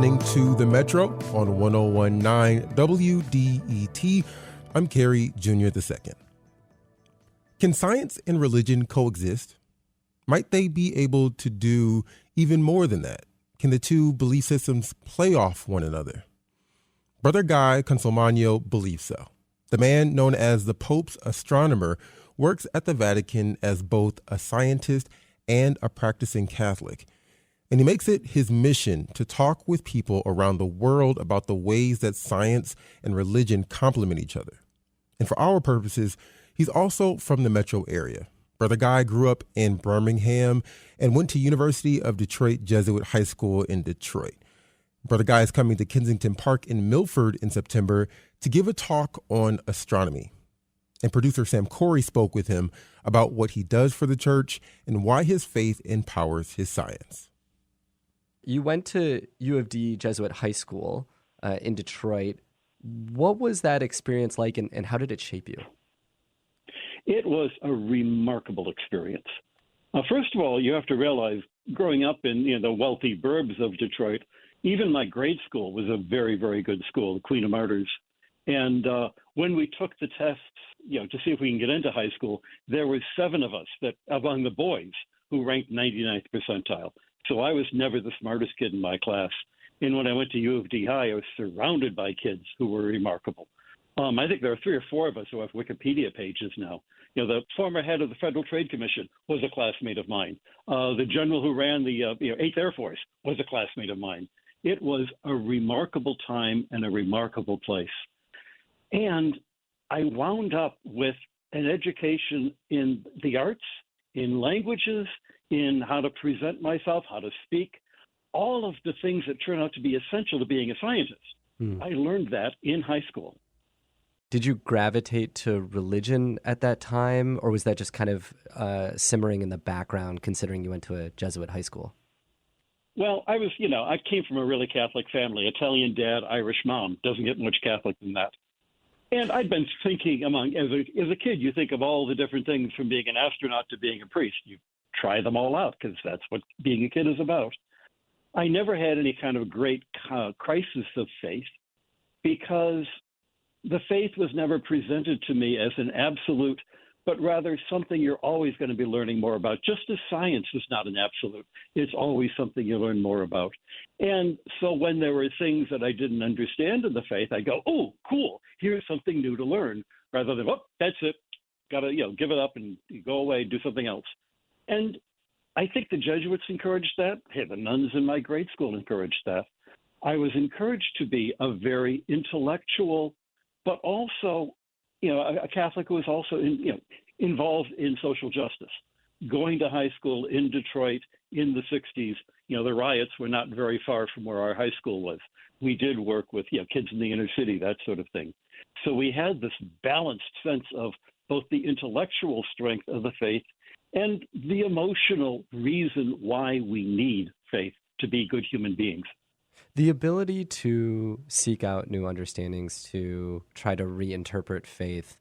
listening to The Metro on 1019 WDET. I'm Kerry Jr. II. Can science and religion coexist? Might they be able to do even more than that? Can the two belief systems play off one another? Brother Guy Consolmagno believes so. The man known as the Pope's Astronomer works at the Vatican as both a scientist and a practicing Catholic. And he makes it his mission to talk with people around the world about the ways that science and religion complement each other. And for our purposes, he's also from the metro area. Brother Guy grew up in Birmingham and went to University of Detroit Jesuit High School in Detroit. Brother Guy is coming to Kensington Park in Milford in September to give a talk on astronomy. And producer Sam Corey spoke with him about what he does for the church and why his faith empowers his science. You went to U of D Jesuit High School in Detroit. What was that experience like, and how did it shape you? It was a remarkable experience. First of all, you have to realize, growing up in the wealthy burbs of Detroit, even my grade school was a very, very good school, the Queen of Martyrs. And when we took the tests, to see if we can get into high school, there were 7 of us that among the boys who ranked 99th percentile. So I was never the smartest kid in my class. And when I went to U of D High, I was surrounded by kids who were remarkable. I think there are 3 or 4 of us who have Wikipedia pages now. The former head of the Federal Trade Commission was a classmate of mine. The general who ran the 8th Air Force was a classmate of mine. It was a remarkable time and a remarkable place. And I wound up with an education in the arts, in languages, in how to present myself, how to speak, all of the things that turn out to be essential to being a scientist. I learned that in high school. Did you gravitate to religion at that time, or was that just kind of simmering in the background, considering you went to a Jesuit high school? Well, I came from a really Catholic family, Italian dad, Irish mom. Doesn't get much Catholic than that. And I'd been thinking as a kid, you think of all the different things from being an astronaut to being a priest. You try them all out because that's what being a kid is about. I never had any kind of great crisis of faith because the faith was never presented to me as an absolute, but rather something you're always going to be learning more about. Just as science is not an absolute, it's always something you learn more about. And so when there were things that I didn't understand in the faith, I go, oh, cool, here's something new to learn, rather than, oh, that's it, got to give it up and go away, do something else. And I think the Jesuits encouraged that. Hey, the nuns in my grade school encouraged that. I was encouraged to be a very intellectual, but also, a Catholic who was also, involved in social justice. Going to high school in Detroit in the 60s, the riots were not very far from where our high school was. We did work with, kids in the inner city, that sort of thing. So we had this balanced sense of both the intellectual strength of the faith and the emotional reason why we need faith to be good human beings. The ability to seek out new understandings, to try to reinterpret faith,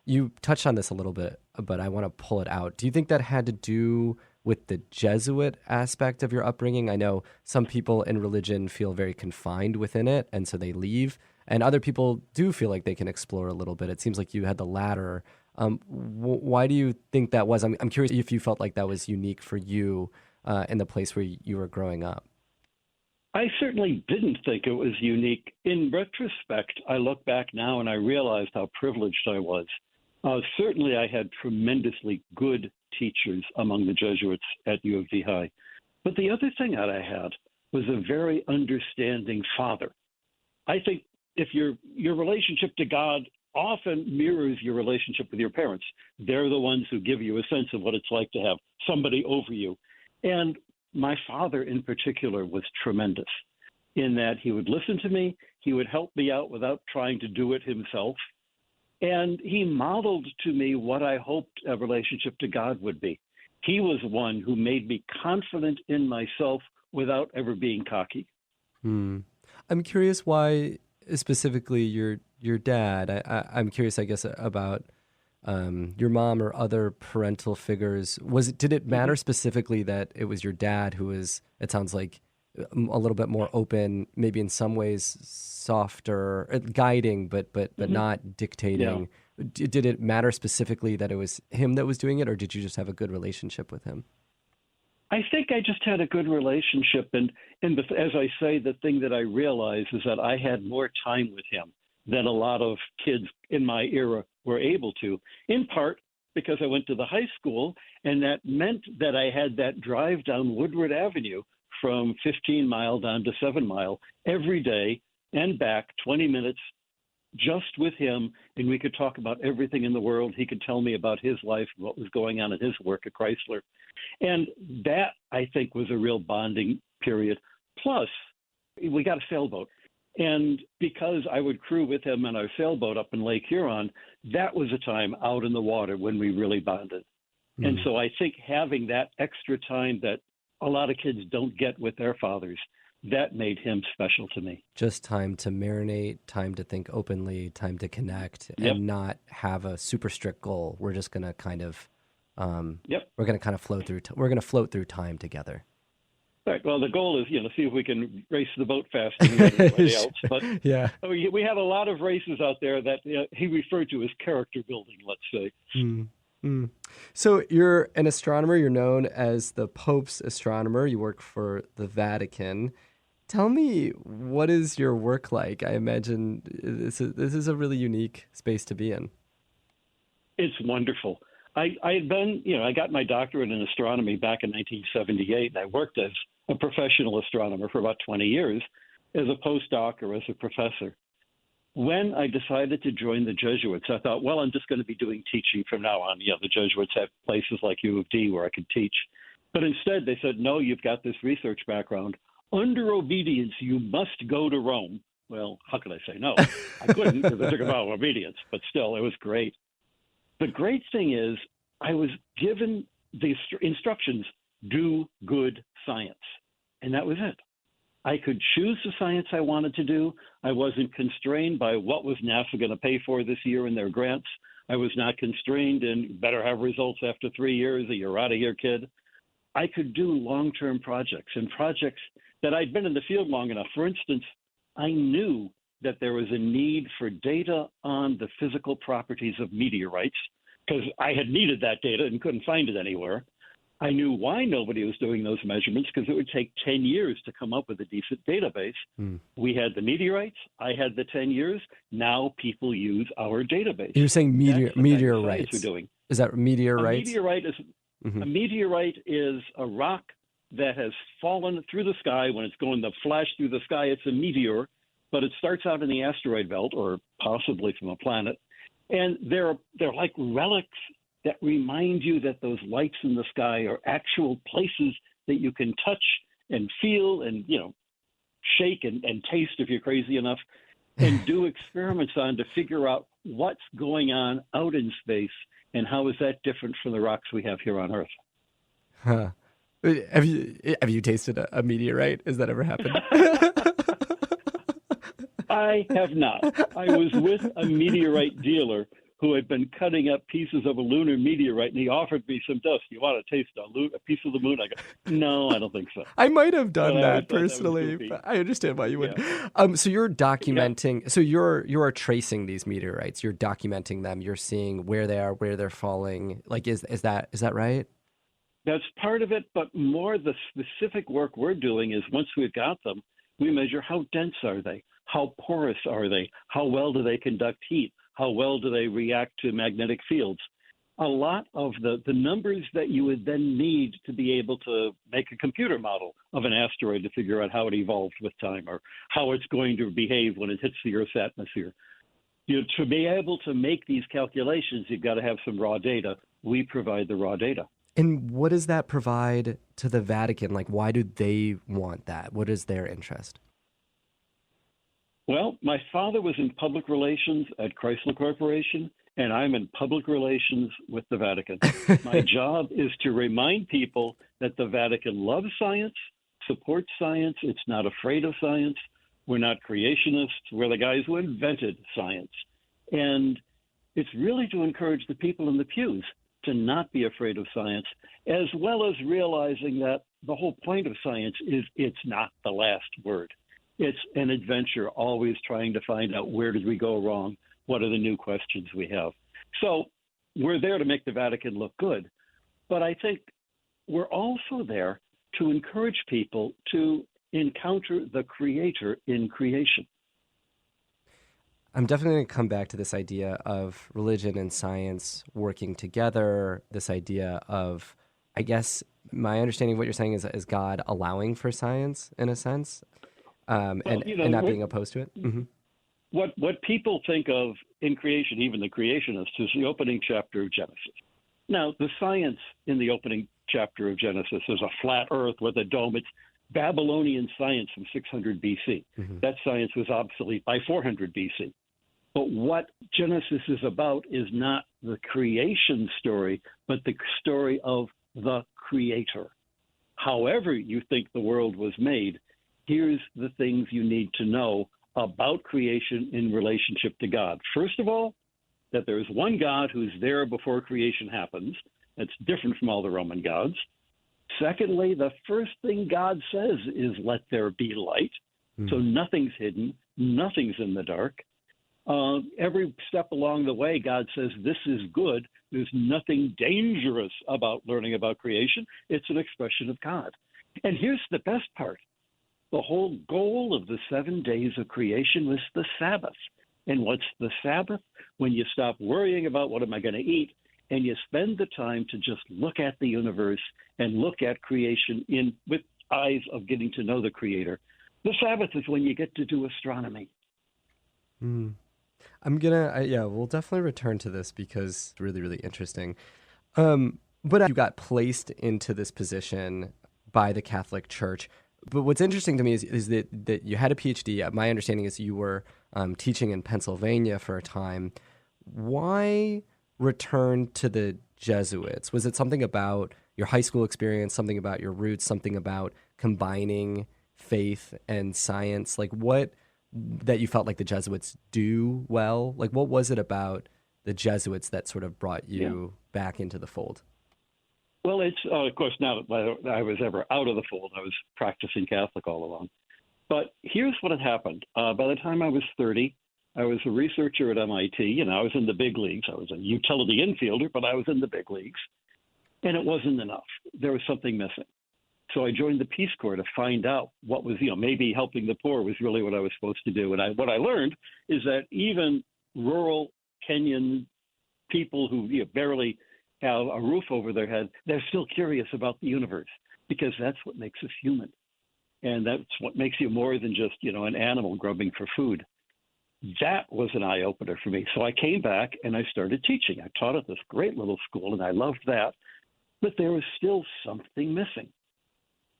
you touched on this a little bit, but I want to pull it out. Do you think that had to do with the Jesuit aspect of your upbringing? I know some people in religion feel very confined within it, and so they leave, and other people do feel like they can explore a little bit. It seems like you had the latter. Why do you think that was? I'm curious if you felt like that was unique for you in the place where you were growing up. I certainly didn't think it was unique. In retrospect, I look back now and I realized how privileged I was. Certainly, I had tremendously good teachers among the Jesuits at U of D High. But the other thing that I had was a very understanding father. I think if your relationship to God often mirrors your relationship with your parents. They're the ones who give you a sense of what it's like to have somebody over you. And my father in particular was tremendous in that he would listen to me, he would help me out without trying to do it himself, and he modeled to me what I hoped a relationship to God would be. He was one who made me confident in myself without ever being cocky. I'm curious why specifically your dad. I'm curious, I guess, about your mom or other parental figures. Did it matter specifically that it was your dad who was, it sounds like, a little bit more open, maybe in some ways softer, guiding, but not dictating. Did it matter specifically that it was him that was doing it, or did you just have a good relationship with him? I think I just had a good relationship. And as I say, the thing that I realized is that I had more time with him than a lot of kids in my era were able to, in part because I went to the high school, and that meant that I had that drive down Woodward Avenue from 15 Mile down to 7 Mile every day and back 20 minutes just with him, and we could talk about everything in the world. He could tell me about his life and what was going on in his work at Chrysler. And that, I think, was a real bonding period. Plus, we got a sailboat. And because I would crew with him on our sailboat up in Lake Huron, that was a time out in the water when we really bonded. Mm. And so I think having that extra time that a lot of kids don't get with their fathers, that made him special to me. Just time to marinate, time to think openly, time to connect, and not have a super strict goal. We're just going to kind of, we're going to kind of flow through. We're going to float through time together. Right. Well, the goal is, see if we can race the boat faster than everybody else. But we have a lot of races out there that he referred to as character building, let's say. Mm. Mm. So you're an astronomer. You're known as the Pope's astronomer. You work for the Vatican. Tell me, what is your work like? I imagine this is a really unique space to be in. It's wonderful. I got my doctorate in astronomy back in 1978, and I worked as a professional astronomer for about 20 years as a postdoc or as a professor. When I decided to join the Jesuits, I thought, well, I'm just going to be doing teaching from now on. The Jesuits have places like U of D where I could teach. But instead, they said, no, you've got this research background. Under obedience, you must go to Rome. Well, how could I say no? I couldn't because I took about obedience, but still, it was great. The great thing is I was given the instructions, do good science, and that was it. I could choose the science I wanted to do. I wasn't constrained by what was NASA going to pay for this year in their grants. I was not constrained and better have results after 3 years or you're out of here, kid. I could do long-term projects and projects that I'd been in the field long enough. For instance, I knew that there was a need for data on the physical properties of meteorites because I had needed that data and couldn't find it anywhere. I knew why nobody was doing those measurements because it would take 10 years to come up with a decent database. We had the meteorites. I had the 10 years. Now people use our database. You're saying meteorites. We're doing. Is that meteorites? A meteorite is a rock that has fallen through the sky. When it's going to flash through the sky, it's a meteor, but it starts out in the asteroid belt or possibly from a planet. And they're like relics that remind you that those lights in the sky are actual places that you can touch and feel and, shake and taste if you're crazy enough, and do experiments on to figure out what's going on out in space and how is that different from the rocks we have here on Earth. Huh. Have you tasted a meteorite? Has that ever happened? I have not. I was with a meteorite dealer who had been cutting up pieces of a lunar meteorite, and he offered me some dust. You want to taste a piece of the moon? I go, no, I don't think so. I might have done that personally. But I understand why you would. Yeah. So you're documenting. Yeah. So you're tracing these meteorites. You're documenting them. You're seeing where they are, where they're falling. Like, is that right? That's part of it, but more the specific work we're doing is once we've got them, we measure how dense are they, how porous are they, how well do they conduct heat, how well do they react to magnetic fields. A lot of the numbers that you would then need to be able to make a computer model of an asteroid to figure out how it evolved with time or how it's going to behave when it hits the Earth's atmosphere. To be able to make these calculations, you've got to have some raw data. We provide the raw data. And what does that provide to the Vatican? Like, why do they want that? What is their interest? Well, my father was in public relations at Chrysler Corporation, and I'm in public relations with the Vatican. My job is to remind people that the Vatican loves science, supports science. It's not afraid of science. We're not creationists. We're the guys who invented science. And it's really to encourage the people in the pews to not be afraid of science, as well as realizing that the whole point of science is it's not the last word. It's an adventure, always trying to find out where did we go wrong, what are the new questions we have. So we're there to make the Vatican look good, but I think we're also there to encourage people to encounter the Creator in creation. I'm definitely going to come back to this idea of religion and science working together, this idea of, I guess, my understanding of what you're saying is God allowing for science in a sense, and not being opposed to it. Mm-hmm. What people think of in creation, even the creationists, is the opening chapter of Genesis. Now, the science in the opening chapter of Genesis is a flat earth with a dome. It's Babylonian science from 600 BC. Mm-hmm. That science was obsolete by 400 BC. But what Genesis is about is not the creation story, but the story of the Creator. However you think the world was made, here's the things you need to know about creation in relationship to God. First of all, that there is one God who's there before creation happens. That's different from all the Roman gods. Secondly, the first thing God says is, let there be light. So nothing's hidden, nothing's in the dark. Every step along the way, God says, this is good. There's nothing dangerous about learning about creation. It's an expression of God. And here's the best part. The whole goal of the 7 days of creation was the Sabbath. And what's the Sabbath? When you stop worrying about what am I going to eat, and you spend the time to just look at the universe and look at creation with eyes of getting to know the Creator. The Sabbath is when you get to do astronomy. We'll definitely return to this because it's really, really interesting. But you got placed into this position by the Catholic Church. But what's interesting to me is that you had a PhD. My understanding is you were teaching in Pennsylvania for a time. Why return to the Jesuits? Was it something about your high school experience, something about your roots, something about combining faith and science? Like what that you felt like the Jesuits do well? Like what was it about the Jesuits that sort of brought you back into the fold? Well, it's, of course, now that I was ever out of the fold, I was practicing Catholic all along. But here's what had happened. By the time I was 30, I was a researcher at MIT. I was in the big leagues. I was a utility infielder, but I was in the big leagues. And it wasn't enough. There was something missing. So I joined the Peace Corps to find out what was, maybe helping the poor was really what I was supposed to do. And what I learned is that even rural Kenyan people who barely have a roof over their head, they're still curious about the universe because that's what makes us human. And that's what makes you more than just, an animal grubbing for food. That was an eye-opener for me. So I came back and I started teaching. I taught at this great little school, and I loved that. But there was still something missing.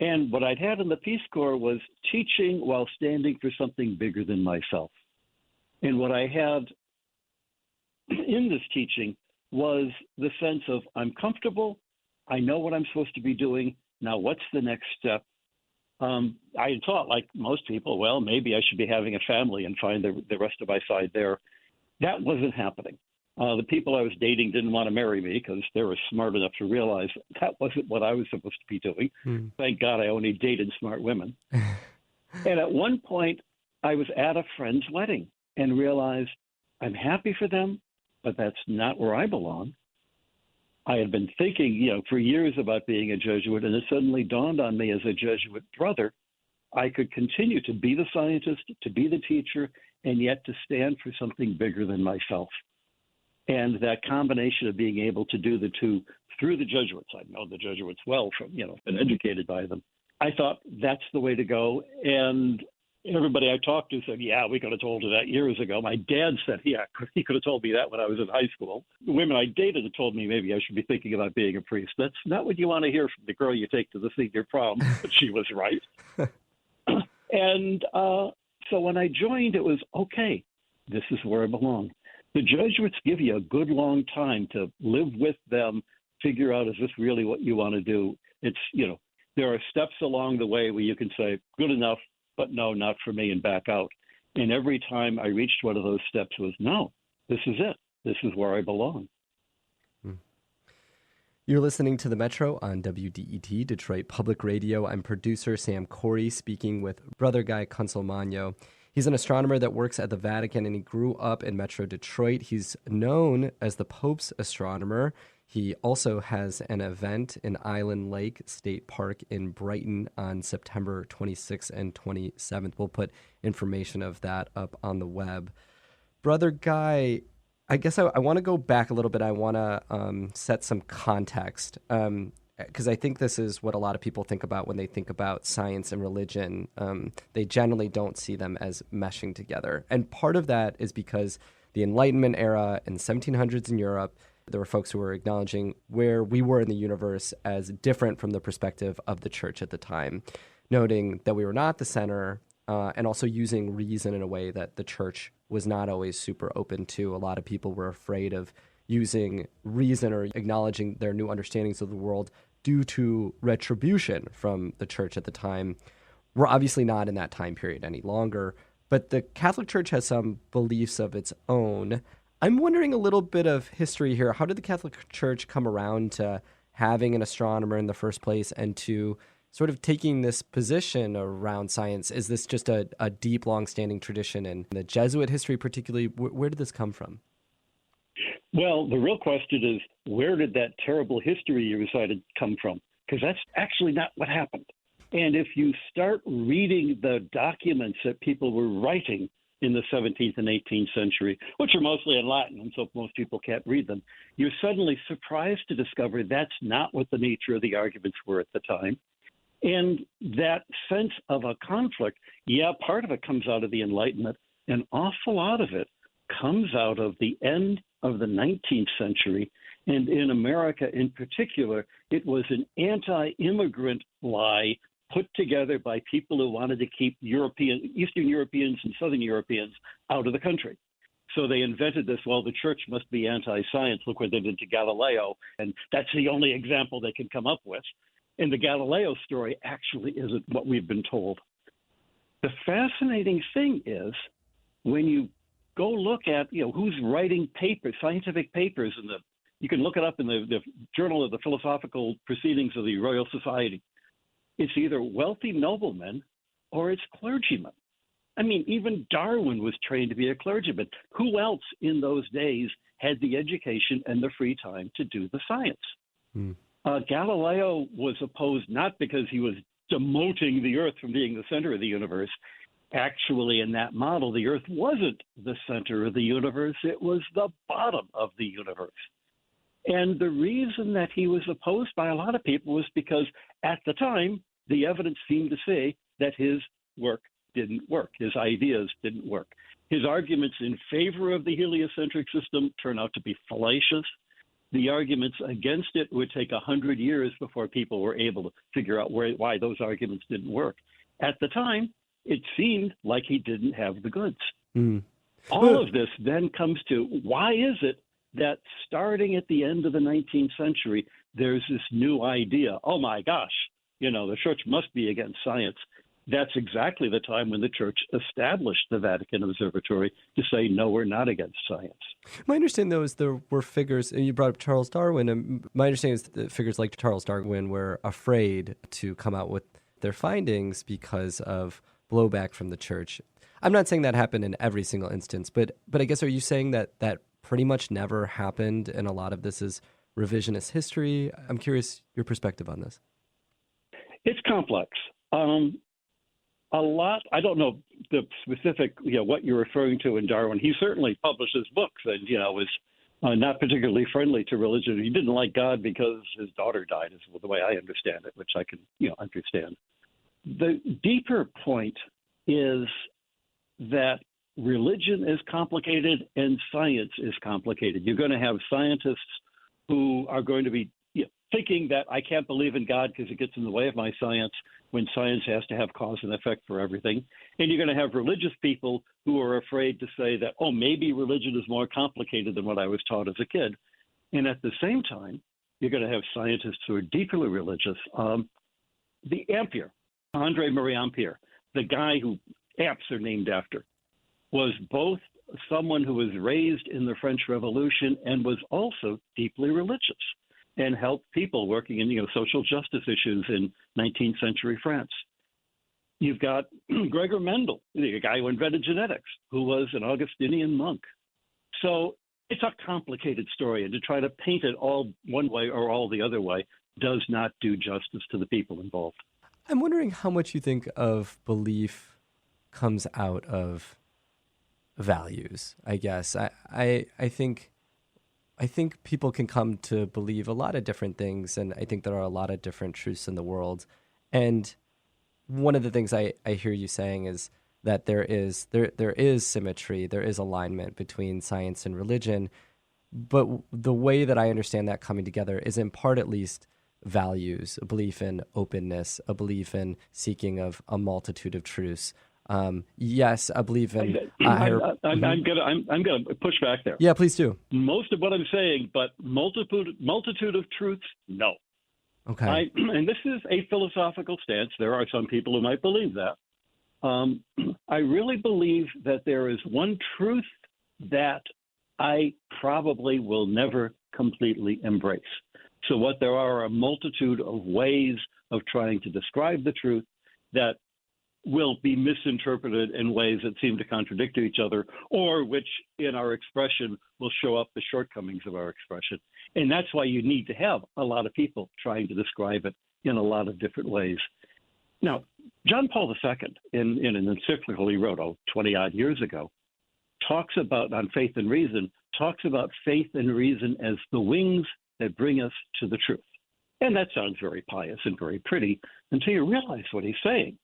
And what I'd had in the Peace Corps was teaching while standing for something bigger than myself. And what I had in this teaching was the sense of I'm comfortable, I know what I'm supposed to be doing, now what's the next step? I had thought, like most people, well, maybe I should be having a family and find the rest of my side there. That wasn't happening. The people I was dating didn't want to marry me because they were smart enough to realize that wasn't what I was supposed to be doing. Thank God I only dated smart women. And at one point, I was at a friend's wedding and realized I'm happy for them, but that's not where I belong. I had been thinking, for years about being a Jesuit, and it suddenly dawned on me as a Jesuit brother, I could continue to be the scientist, to be the teacher, and yet to stand for something bigger than myself. And that combination of being able to do the two through the Jesuits, I know the Jesuits well from, been educated by them. I thought that's the way to go. And everybody I talked to said, yeah, we could have told you that years ago. My dad said, yeah, he could have told me that when I was in high school. The women I dated had told me maybe I should be thinking about being a priest. That's not what you want to hear from the girl you take to the senior prom, but she was right. And so when I joined, it was, okay, this is where I belong. The Jesuits give you a good long time to live with them, figure out, is this really what you want to do? It's, there are steps along the way where you can say, good enough, but no, not for me, and back out. And every time I reached one of those steps was, no, this is it. This is where I belong. You're listening to The Metro on WDET, Detroit Public Radio. I'm producer Sam Corey speaking with Brother Guy Consolmagno. He's an astronomer that works at the Vatican, and he grew up in Metro Detroit. He's known as the Pope's astronomer. He also has an event in Island Lake State Park in Brighton on September 26th and 27th. We'll put information of that up on the web. Brother Guy, I guess I want to go back a little bit. I want to set some context because I think this is what a lot of people think about when they think about science and religion. They generally don't see them as meshing together. And part of that is because the Enlightenment era in the 1700s in Europe, there were folks who were acknowledging where we were in the universe as different from the perspective of the church at the time, noting that we were not the center and also using reason in a way that the church was not always super open to. A lot of people were afraid of using reason or acknowledging their new understandings of the world due to retribution from the church at the time. We're obviously not in that time period any longer, but the Catholic Church has some beliefs of its own. I'm wondering a little bit of history here. How did the Catholic Church come around to having an astronomer in the first place and to sort of taking this position around science? Is this just a deep, long-standing tradition in the Jesuit history particularly? Where did this come from? Well, the real question is, where did that terrible history you recited come from? Because that's actually not what happened. And if you start reading the documents that people were writing in the 17th and 18th century, which are mostly in Latin, and so most people can't read them, you're suddenly surprised to discover that's not what the nature of the arguments were at the time. And that sense of a conflict, part of it comes out of the Enlightenment. An awful lot of it comes out of the end of the 19th century. And in America in particular, it was an anti-immigrant lie put together by people who wanted to keep Eastern Europeans and Southern Europeans out of the country. So they invented this, the church must be anti-science. Look what they did to Galileo. And that's the only example they can come up with. And the Galileo story actually isn't what we've been told. The fascinating thing is when you go look at, who's writing papers, scientific papers, you can look it up in the Journal of the Philosophical Proceedings of the Royal Society. It's either wealthy noblemen or it's clergymen. I mean, even Darwin was trained to be a clergyman. Who else in those days had the education and the free time to do the science? Galileo was opposed not because he was demoting the Earth from being the center of the universe. Actually, in that model, the Earth wasn't the center of the universe. It was the bottom of the universe. And the reason that he was opposed by a lot of people was because at the time, the evidence seemed to say that his work didn't work. His ideas didn't work. His arguments in favor of the heliocentric system turn out to be fallacious. The arguments against it would take 100 years before people were able to figure out why those arguments didn't work. At the time, it seemed like he didn't have the goods. All of this then comes to, why is it that starting at the end of the 19th century, there's this new idea, oh my gosh, the church must be against science. That's exactly the time when the church established the Vatican Observatory to say, no, we're not against science. My understanding, though, is there were figures, and you brought up Charles Darwin, and my understanding is that figures like Charles Darwin were afraid to come out with their findings because of blowback from the church. I'm not saying that happened in every single instance, but I guess, are you saying that pretty much never happened and a lot of this is revisionist history? I'm curious your perspective on this. It's complex. A lot, I don't know the specific, what you're referring to in Darwin. He certainly publishes books and, was not particularly friendly to religion. He didn't like God because his daughter died, is the way I understand it, which I can, understand. The deeper point is that religion is complicated and science is complicated. You're going to have scientists who are going to be thinking that I can't believe in God because it gets in the way of my science, when science has to have cause and effect for everything. And you're going to have religious people who are afraid to say that, maybe religion is more complicated than what I was taught as a kid. And at the same time, you're going to have scientists who are deeply religious. The Ampere, André Marie Ampere, the guy who amps are named after, was both someone who was raised in the French Revolution and was also deeply religious. and helped people working in social justice issues in 19th century France. You've got Gregor Mendel, the guy who invented genetics, who was an Augustinian monk. So it's a complicated story, and to try to paint it all one way or all the other way does not do justice to the people involved. I'm wondering how much you think of belief comes out of values, I guess. I think people can come to believe a lot of different things, and I think there are a lot of different truths in the world. And one of the things I hear you saying is that there is symmetry, there is alignment between science and religion, but the way that I understand that coming together is in part at least values, a belief in openness, a belief in seeking of a multitude of truths. Yes, I believe in. I'm gonna push back there. Yeah, please do. Most of what I'm saying, but multitude of truths, no. Okay. And this is a philosophical stance. There are some people who might believe that. I really believe that there is one truth that I probably will never completely embrace. So what there are a multitude of ways of trying to describe the truth that will be misinterpreted in ways that seem to contradict each other, or which in our expression will show up the shortcomings of our expression. And that's why you need to have a lot of people trying to describe it in a lot of different ways. Now, John Paul II, in an encyclical he wrote 20-odd years ago, talks about, on faith and reason, talks about faith and reason as the wings that bring us to the truth. And that sounds very pious and very pretty until you realize what he's saying.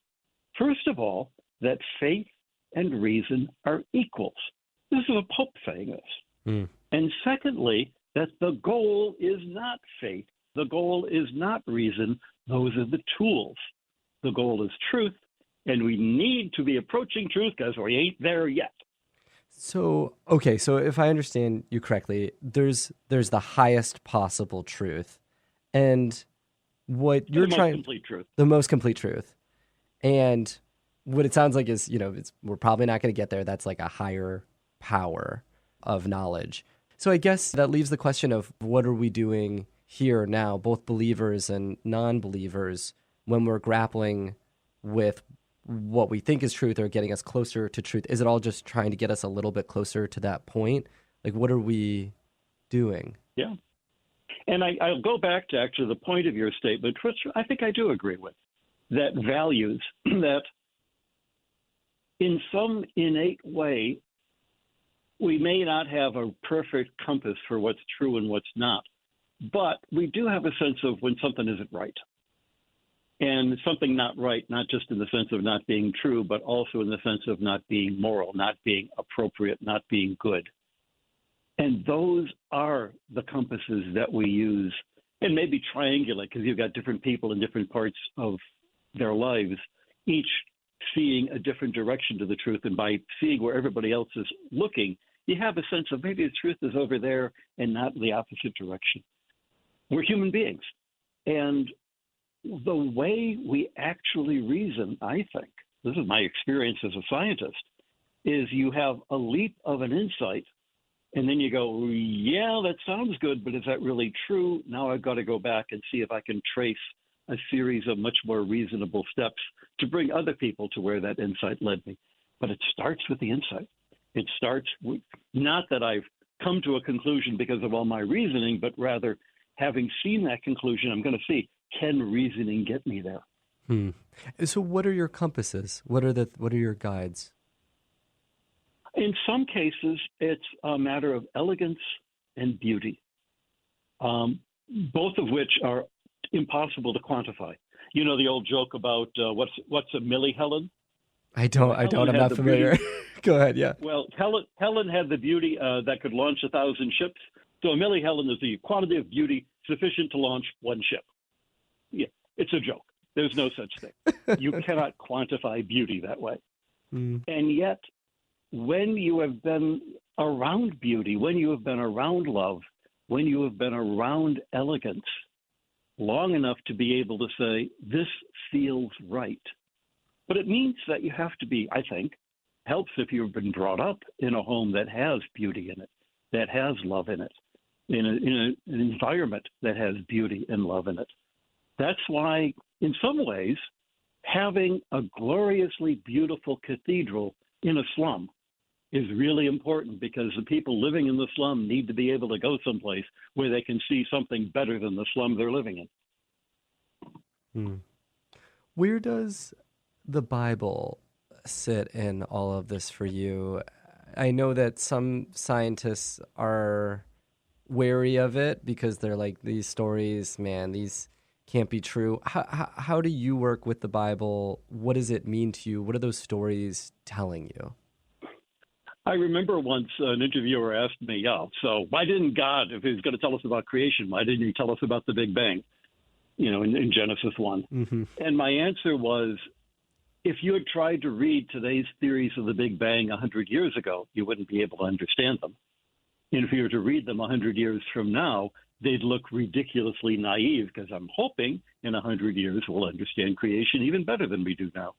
First of all, that faith and reason are equals. This is a pope saying this. And secondly, that the goal is not faith. The goal is not reason. Those are the tools. The goal is truth, and we need to be approaching truth because we ain't there yet. So if I understand you correctly, there's the highest possible truth, and what you're trying, the most complete truth. And what it sounds like is, we're probably not going to get there. That's like a higher power of knowledge. So I guess that leaves the question of what are we doing here now, both believers and non-believers, when we're grappling with what we think is truth or getting us closer to truth? Is it all just trying to get us a little bit closer to that point? Like, what are we doing? Yeah. And I'll go back to actually the point of your statement, which I think I do agree with. That values, that in some innate way, we may not have a perfect compass for what's true and what's not, but we do have a sense of when something isn't right. And something not right, not just in the sense of not being true, but also in the sense of not being moral, not being appropriate, not being good. And those are the compasses that we use, and maybe triangulate, because you've got different people in different parts of their lives, each seeing a different direction to the truth. And by seeing where everybody else is looking, you have a sense of maybe the truth is over there and not the opposite direction. We're human beings. And the way we actually reason, I think, this is my experience as a scientist, is you have a leap of an insight, and then you go, yeah, that sounds good, but is that really true? Now I've got to go back and see if I can trace a series of much more reasonable steps to bring other people to where that insight led me. But it starts with the insight. It starts with, not that I've come to a conclusion because of all my reasoning, but rather having seen that conclusion, I'm going to see, can reasoning get me there? So what are your compasses? What are your guides? In some cases, it's a matter of elegance and beauty, both of which are impossible to quantify. You know the old joke about what's a millihelen? I don't. I'm not familiar. Go ahead. Yeah. Well, Helen had the beauty that could launch 1,000 ships. So a millihelen is the quantity of beauty sufficient to launch one ship. Yeah, it's a joke. There's no such thing. You cannot quantify beauty that way. And yet, when you have been around beauty, when you have been around love, when you have been around elegance long enough to be able to say, this feels right. But it means that you have to be, I think, helps if you've been brought up in a home that has beauty in it, that has love in it. an environment that has beauty and love in it. That's why, in some ways, having a gloriously beautiful cathedral in a slum is really important, because the people living in the slum need to be able to go someplace where they can see something better than the slum they're living in. Where does the Bible sit in all of this for you? I know that some scientists are wary of it because they're like, these stories, man, these can't be true. How do you work with the Bible? What does it mean to you? What are those stories telling you? I remember once an interviewer asked me, so why didn't God, if he was going to tell us about creation, why didn't he tell us about the Big Bang, in Genesis 1? Mm-hmm. And my answer was, if you had tried to read today's theories of the Big Bang 100 years ago, you wouldn't be able to understand them. And if you were to read them 100 years from now, they'd look ridiculously naive, because I'm hoping in 100 years we'll understand creation even better than we do now.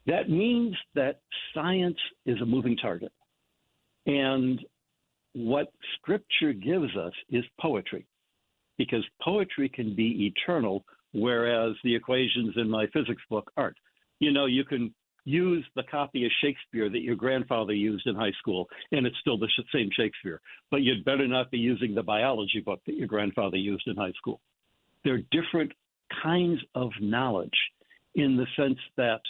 That means that science is a moving target. And what Scripture gives us is poetry, because poetry can be eternal, whereas the equations in my physics book aren't. You can use the copy of Shakespeare that your grandfather used in high school, and it's still the same Shakespeare. But you'd better not be using the biology book that your grandfather used in high school. They're different kinds of knowledge, in the sense that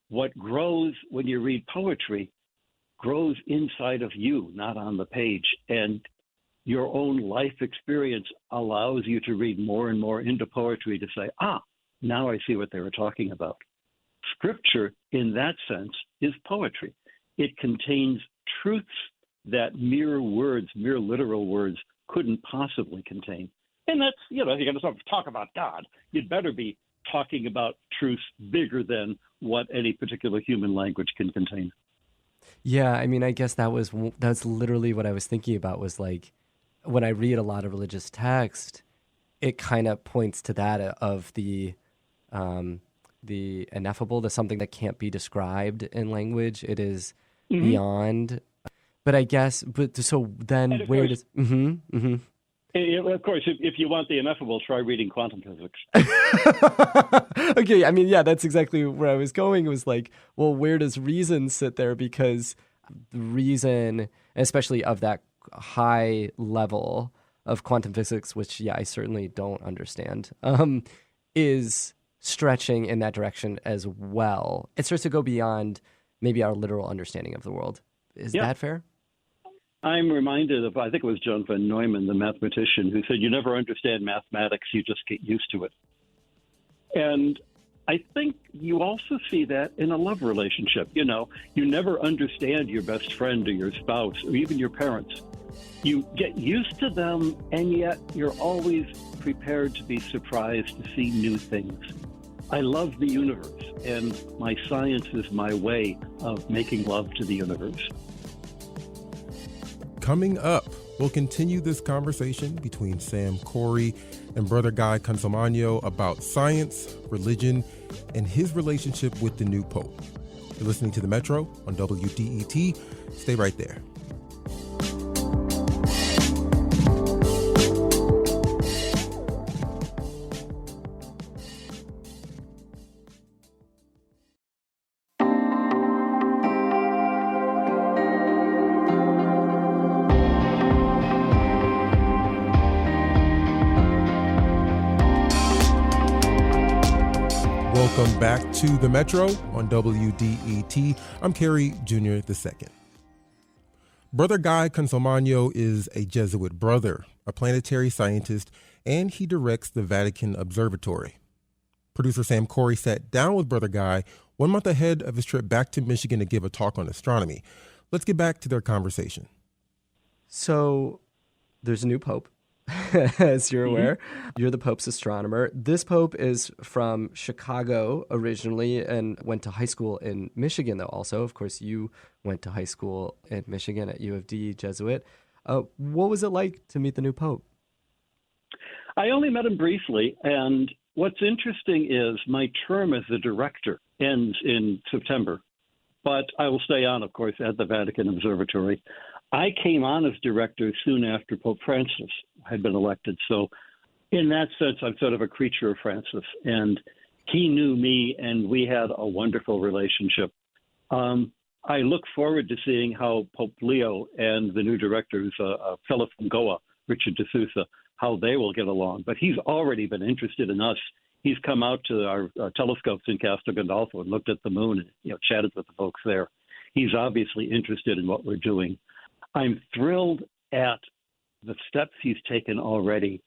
what grows when you read poetry grows inside of you, not on the page. And your own life experience allows you to read more and more into poetry to say, now I see what they were talking about. Scripture, in that sense, is poetry. It contains truths that mere literal words couldn't possibly contain. And that's, if you're going to talk about God, you'd better be talking about truths bigger than what any particular human language can contain. Yeah, I mean, I guess that's literally what I was thinking about, was like, when I read a lot of religious text, it kind of points to that of the ineffable, the something that can't be described in language. It is beyond. But I guess, so then where does... Of course, if you want the ineffable, try reading quantum physics. Okay, I mean, yeah, that's exactly where I was going. It was like, well, where does reason sit there? Because reason, especially of that high level of quantum physics, which, I certainly don't understand, is stretching in that direction as well. It starts to go beyond maybe our literal understanding of the world. Is that fair? I'm reminded of, I think it was John von Neumann, the mathematician, who said, you never understand mathematics, you just get used to it. And I think you also see that in a love relationship. You never understand your best friend or your spouse or even your parents. You get used to them, and yet you're always prepared to be surprised to see new things. I love the universe, and my science is my way of making love to the universe. Coming up, we'll continue this conversation between Sam Corey and Brother Guy Consolmagno about science, religion, and his relationship with the new Pope. You're listening to The Metro on WDET. Stay right there. Welcome back to The Metro on WDET. I'm Kerry Jr. II. Brother Guy Consolmagno is a Jesuit brother, a planetary scientist, and he directs the Vatican Observatory. Producer Sam Corey sat down with Brother Guy 1 month ahead of his trip back to Michigan to give a talk on astronomy. Let's get back to their conversation. So there's a new pope, as you're aware. You're the Pope's astronomer. This pope is from Chicago originally and went to high school in Michigan, though, also. Of course, you went to high school in Michigan at U of D, Jesuit. What was it like to meet the new pope? I only met him briefly, and what's interesting is my term as the director ends in September, but I will stay on, of course, at the Vatican Observatory. I came on as director soon after Pope Francis had been elected. So in that sense, I'm sort of a creature of Francis. And he knew me, and we had a wonderful relationship. I look forward to seeing how Pope Leo and the new director, who's a fellow from Goa, Richard D'Souza, how they will get along. But he's already been interested in us. He's come out to our telescopes in Castel Gandolfo and looked at the moon and chatted with the folks there. He's obviously interested in what we're doing. I'm thrilled at the steps he's taken already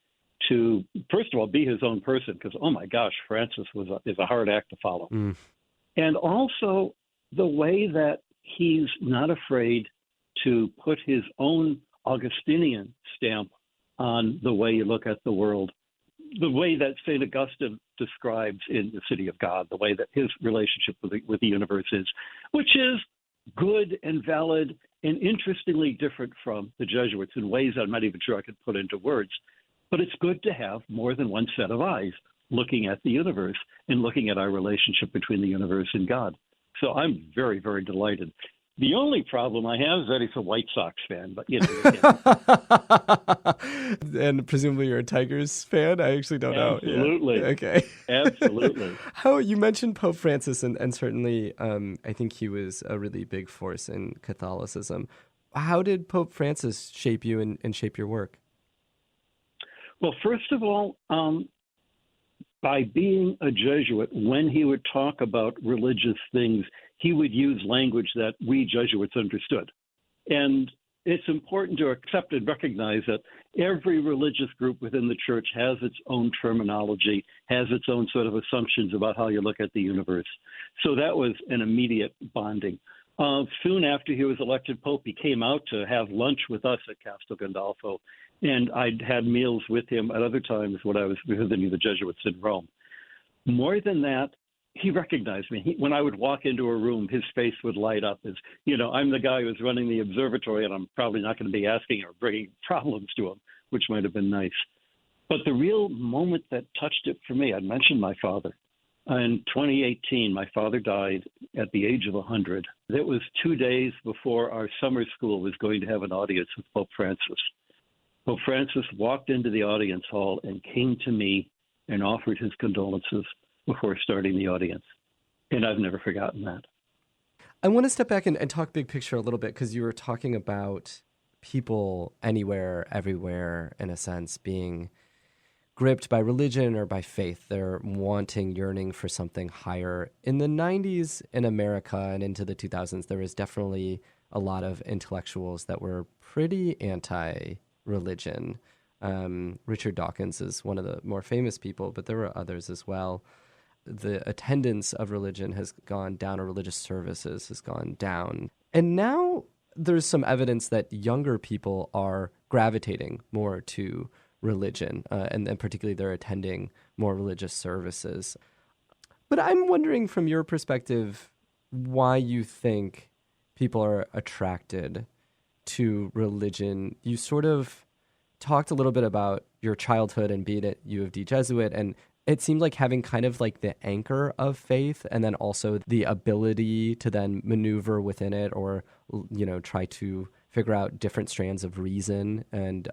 to, first of all, be his own person, because, oh my gosh, Francis is a hard act to follow. Mm. And also the way that he's not afraid to put his own Augustinian stamp on the way you look at the world, the way that St. Augustine describes in The City of God, the way that his relationship with the universe is, which is good and valid and interestingly different from the Jesuits in ways I'm not even sure I could put into words. But it's good to have more than one set of eyes looking at the universe and looking at our relationship between the universe and God. So I'm very, very delighted. The only problem I have is that he's a White Sox fan, but And presumably you're a Tigers fan? I actually don't know. Absolutely. Yeah. Okay. Absolutely. How you mentioned Pope Francis, and certainly I think he was a really big force in Catholicism. How did Pope Francis shape you and shape your work? Well, first of all, by being a Jesuit, when he would talk about religious things, he would use language that we Jesuits understood. And it's important to accept and recognize that every religious group within the church has its own terminology, has its own sort of assumptions about how you look at the universe. So that was an immediate bonding. Soon after he was elected Pope, he came out to have lunch with us at Castel Gandolfo, and I'd had meals with him at other times when I was visiting the Jesuits in Rome. More than that, he recognized me. When I would walk into a room, his face would light up as, I'm the guy who's running the observatory, and I'm probably not going to be asking or bringing problems to him, which might have been nice. But the real moment that touched it for me, I mentioned my father. In 2018, my father died at the age of 100. It was 2 days before our summer school was going to have an audience with Pope Francis. Pope Francis walked into the audience hall and came to me and offered his condolences before starting the audience. And I've never forgotten that. I want to step back and talk big picture a little bit, because you were talking about people anywhere, everywhere, in a sense, being gripped by religion or by faith. They're wanting, yearning for something higher. In the 90s in America and into the 2000s, there was definitely a lot of intellectuals that were pretty anti-religion. Richard Dawkins is one of the more famous people, but there were others as well. The attendance of religion has gone down, or religious services has gone down. And now there's some evidence that younger people are gravitating more to religion, and particularly they're attending more religious services. But I'm wondering, from your perspective, why you think people are attracted to religion. You sort of talked a little bit about your childhood and being at U of D Jesuit, and it seemed like having kind of like the anchor of faith, and then also the ability to then maneuver within it, or try to figure out different strands of reason and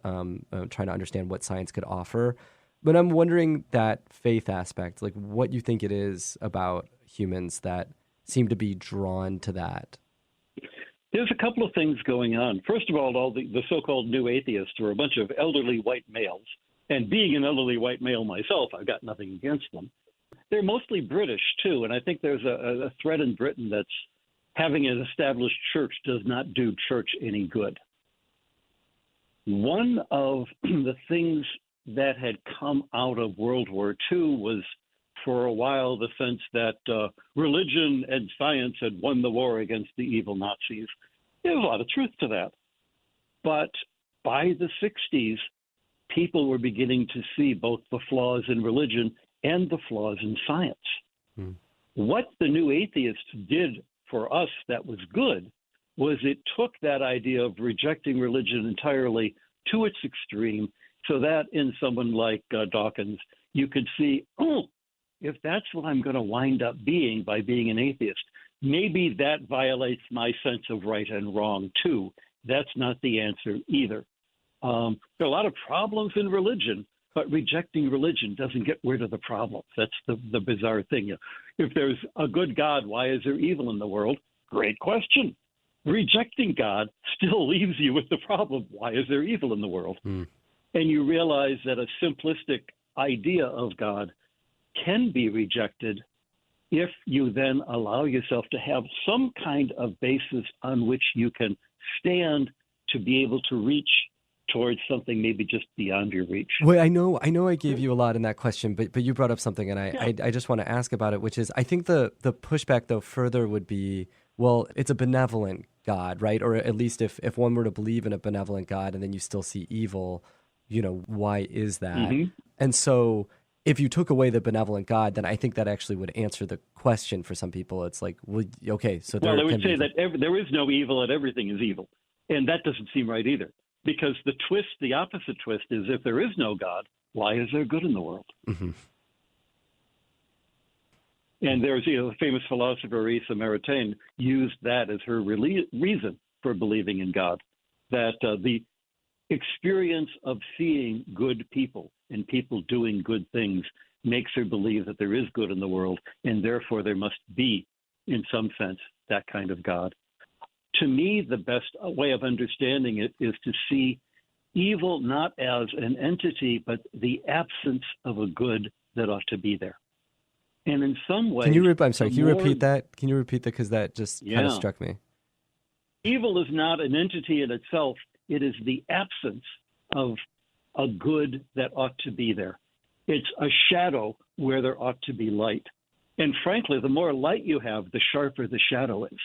trying to understand what science could offer. But I'm wondering that faith aspect, like what you think it is about humans that seem to be drawn to that. There's a couple of things going on. First of all the so-called new atheists are a bunch of elderly white males. And being an elderly white male myself, I've got nothing against them. They're mostly British, too, and I think there's a thread in Britain that's having an established church does not do church any good. One of the things that had come out of World War II was, for a while, the sense that religion and science had won the war against the evil Nazis. There's a lot of truth to that. But by the 60s, people were beginning to see both the flaws in religion and the flaws in science. Hmm. What the new atheists did for us that was good was it took that idea of rejecting religion entirely to its extreme, so that in someone like Dawkins, you could see, if that's what I'm going to wind up being by being an atheist, maybe that violates my sense of right and wrong too, That's not the answer either. There are a lot of problems in religion, but rejecting religion doesn't get rid of the problems. That's the bizarre thing. If there's a good God, why is there evil in the world? Great question. Rejecting God still leaves you with the problem. Why is there evil in the world? And you realize that a simplistic idea of God can be rejected if you then allow yourself to have some kind of basis on which you can stand to be able to reach towards something maybe just beyond your reach. Well, I know I gave you a lot in that question, but you brought up something, and I just want to ask about it, which is, I think the pushback, though, further would be, well, it's a benevolent God, right? Or at least if one were to believe in a benevolent God and then you still see evil, why is that? Mm-hmm. And so if you took away the benevolent God, then I think that actually would answer the question for some people. It's like, well, okay, so they would say that there is no evil and everything is evil. And that doesn't seem right either. Because the opposite twist is, if there is no God, why is there good in the world? Mm-hmm. And there's, the famous philosopher Risa Maritain used that as her reason for believing in God, that the experience of seeing good people and people doing good things makes her believe that there is good in the world, and therefore there must be, in some sense, that kind of God. To me, the best way of understanding it is to see evil not as an entity, but the absence of a good that ought to be there. And in some ways... Can you repeat that? Can you repeat that? Because that just kind of struck me. Evil is not an entity in itself. It is the absence of a good that ought to be there. It's a shadow where there ought to be light. And frankly, the more light you have, the sharper the shadow is.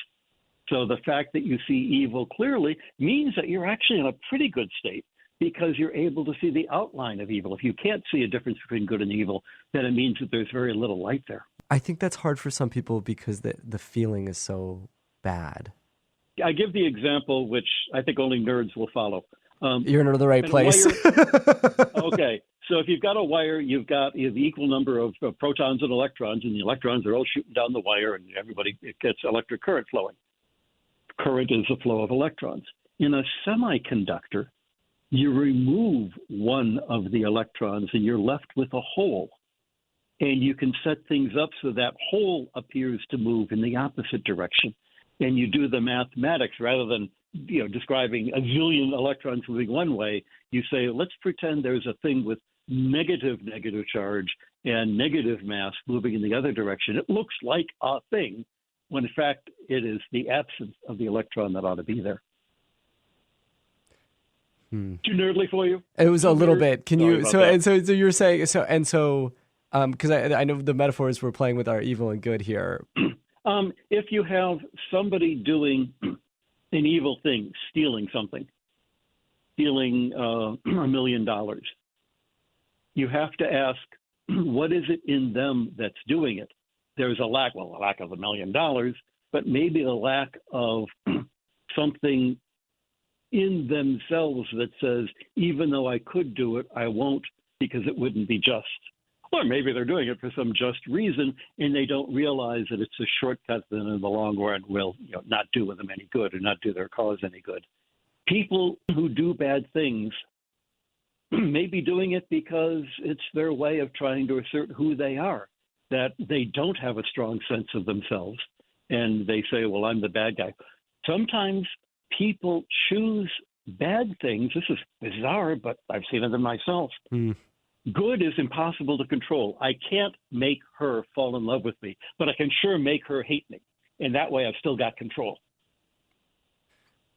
So the fact that you see evil clearly means that you're actually in a pretty good state, because you're able to see the outline of evil. If you can't see a difference between good and evil, then it means that there's very little light there. I think that's hard for some people because the feeling is so bad. I give the example, which I think only nerds will follow. You're in the right place. Okay. So if you've got a wire, you have the equal number of protons and electrons, and the electrons are all shooting down the wire, and it gets electric current flowing. Current is the flow of electrons. In a semiconductor, you remove one of the electrons and you're left with a hole. And you can set things up so that hole appears to move in the opposite direction. And you do the mathematics rather than describing a zillion electrons moving one way. You say, let's pretend there's a thing with negative charge and negative mass moving in the other direction. It looks like a thing, when in fact it is the absence of the electron that ought to be there. Too nerdly for you? It was a little bit. Can you? So you're saying because I know the metaphors we're playing with are evil and good here. If you have somebody doing an evil thing, stealing something, stealing $1 million, you have to ask, what is it in them that's doing it? There's a lack of $1 million, but maybe the lack of something in themselves that says, even though I could do it, I won't, because it wouldn't be just. Or maybe they're doing it for some just reason, and they don't realize that it's a shortcut that in the long run will not do them any good or not do their cause any good. People who do bad things may be doing it because it's their way of trying to assert who they are, that they don't have a strong sense of themselves, and they say, well, I'm the bad guy. Sometimes people choose bad things. This is bizarre, but I've seen it in myself. Good is impossible to control. I can't make her fall in love with me, but I can sure make her hate me. And that way I've still got control.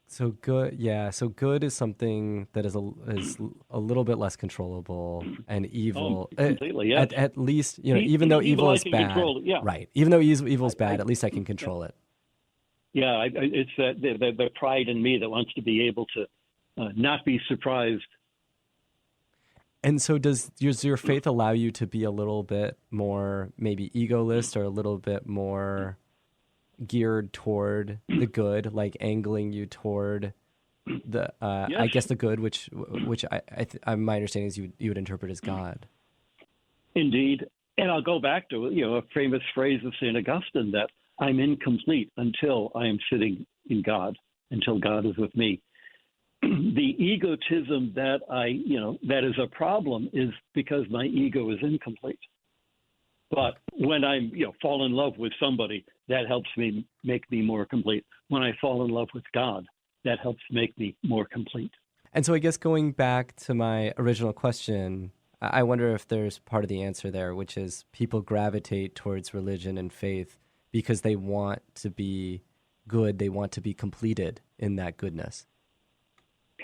So good, yeah. So good is something that is a little bit less controllable, and evil. Completely, yes. At least, even though evil is bad, control, yeah. Right? Even though evil is bad, at least I can control it. Yeah, it's the pride in me that wants to be able to not be surprised. And so does your faith allow you to be a little bit more maybe egoless, or a little bit more geared toward the good, like angling you toward the yes. I guess the good, which my understanding is you would interpret as God. Indeed. And I'll go back to a famous phrase of St. Augustine, that I'm incomplete until I am sitting in God, until God is with me. the egotism that that is a problem is because my ego is incomplete. But when I fall in love with somebody, that helps me make me more complete. When I fall in love with God, that helps make me more complete. And so I guess going back to my original question, I wonder if there's part of the answer there, which is people gravitate towards religion and faith because they want to be good. They want to be completed in that goodness.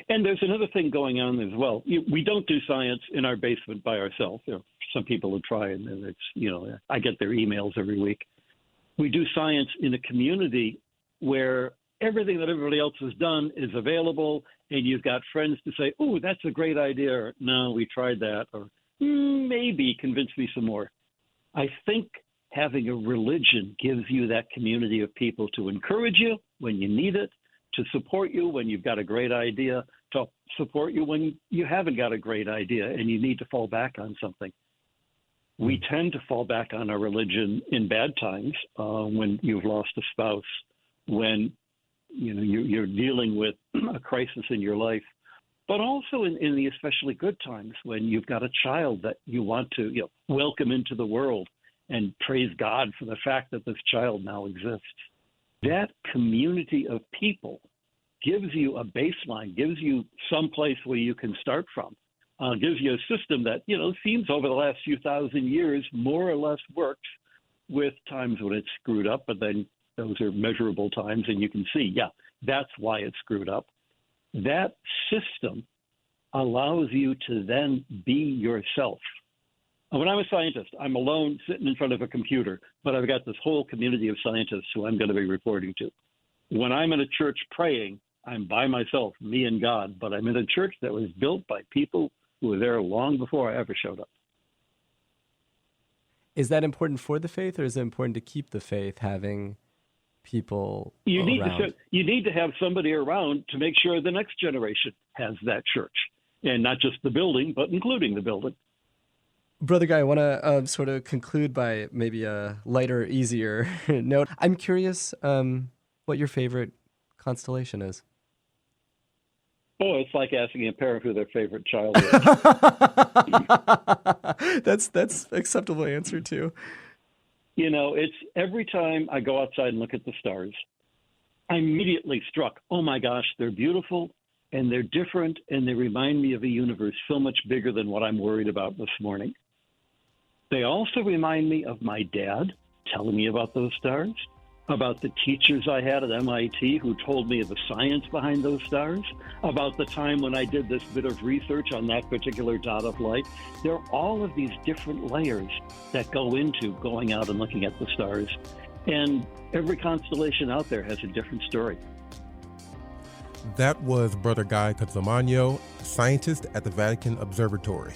And there's another thing going on as well. We don't do science in our basement by ourselves. Some people will try, and it's, I get their emails every week. We do science in a community where everything that everybody else has done is available, and you've got friends to say, oh, that's a great idea, or no, we tried that, or maybe convince me some more. I think having a religion gives you that community of people to encourage you when you need it, to support you when you've got a great idea, to support you when you haven't got a great idea and you need to fall back on something. We tend to fall back on our religion in bad times, when you've lost a spouse, when you're dealing with a crisis in your life, but also in the especially good times when you've got a child that you want to welcome into the world and praise God for the fact that this child now exists. That community of people gives you a baseline, gives you some place where you can start from, gives you a system that, seems over the last few thousand years more or less works, with times when it's screwed up, but then those are measurable times and you can see, that's why it's screwed up. That system allows you to then be yourself. When I'm a scientist, I'm alone sitting in front of a computer, but I've got this whole community of scientists who I'm going to be reporting to. When I'm in a church praying, I'm by myself, me and God, but I'm in a church that was built by people who were there long before I ever showed up. Is that important for the faith, or is it important to keep the faith, having people you around? You need to have somebody around to make sure the next generation has that church, and not just the building, but including the building. Brother Guy, I want to sort of conclude by maybe a lighter, easier note. I'm curious what your favorite constellation is. Oh, it's like asking a parent who their favorite child is. That's acceptable answer too. It's every time I go outside and look at the stars, I'm immediately struck. Oh my gosh, they're beautiful and they're different, and they remind me of a universe so much bigger than what I'm worried about this morning. They also remind me of my dad telling me about those stars, about the teachers I had at MIT who told me of the science behind those stars, about the time when I did this bit of research on that particular dot of light. There are all of these different layers that go into going out and looking at the stars. And every constellation out there has a different story. That was Brother Guy Consolmagno, scientist at the Vatican Observatory.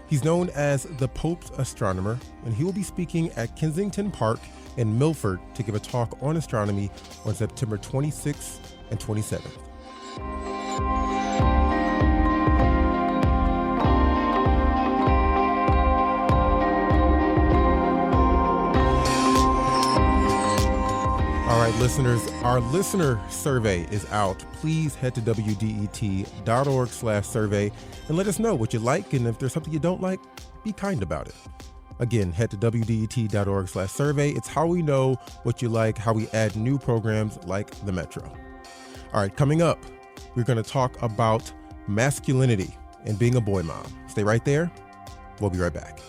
He's known as the Pope's Astronomer, and he will be speaking at Kensington Park in Milford to give a talk on astronomy on September 26th and 27th. All right, listeners, our listener survey is out. Please head to wdet.org/survey and let us know what you like, and if there's something you don't like, be kind about it. Again, head to wdet.org/survey. It's how we know what you like, how we add new programs like the Metro. All right, coming up, we're going to talk about masculinity and being a boy mom. Stay right there. We'll be right back.